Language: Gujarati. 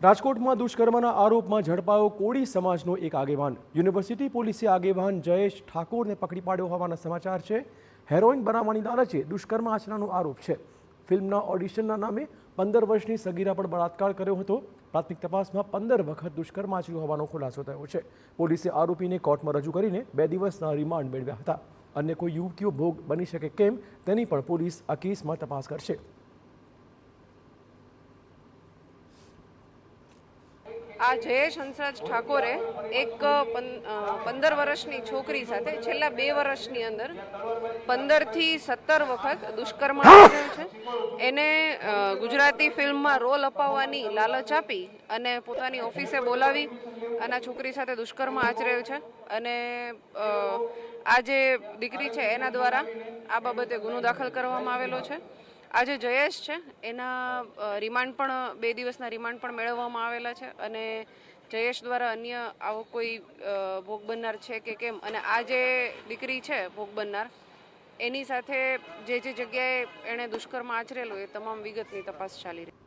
રાજકોટમાં દુષ્કર્મના આરોપમાં ઝડપાયો કોળી સમાજનો એક આગેવાન। યુનિવર્સિટી પોલીસે આગેવાન જયેશ ઠાકોરને પકડી પાડ્યો હોવાના સમાચાર છે। હેરોઇન બનાવવાની લાલચે દુષ્કર્મ આચરવાનો આરોપ છે। ફિલ્મના ઓડિશનના નામે 15 વર્ષની સગીરા પર બળાત્કાર કર્યો હતો। પ્રાથમિક તપાસમાં 15 વખત દુષ્કર્મ આચર્યું હોવાનો ખુલાસો થયો છે। પોલીસે આરોપીને કોર્ટમાં રજૂ કરીને 2 દિવસના રિમાન્ડ મેળવ્યા હતા। અન્ય કોઈ યુવતીઓ ભોગ બની શકે કેમ તેની પણ પોલીસ આ કેસમાં તપાસ કરશે। આ જયેશ હંસરાજ ઠાકોરે એક 15 વર્ષની છોકરી સાથે છેલ્લા 2 વર્ષની અંદર 15 થી 17 વખત દુષ્કર્મ આચર્યું છે। એને ગુજરાતી ફિલ્મમાં રોલ અપાવવાની લાલચ આપી અને પોતાની ઓફિસે બોલાવી અને છોકરી સાથે દુષ્કર્મ આચરેલ છે। અને આ જે દીકરી છે એના દ્વારા આ બાબતે ગુનો દાખલ કરવામાં આવેલો છે। આ જે જયેશ છે એના રિમાન્ડ પણ 2 દિવસના રિમાન્ડ પણ મેળવવામાં આવેલા છે અને જયેશ દ્વારા અન્ય આવો કોઈ ભોગ બનનાર છે કે કેમ અને આ જે દીકરી છે ભોગ બનનાર એની સાથે જે જગ્યાએ એણે દુષ્કર્મ આચરેલું એ તમામ વિગતની તપાસ ચાલી રહી છે।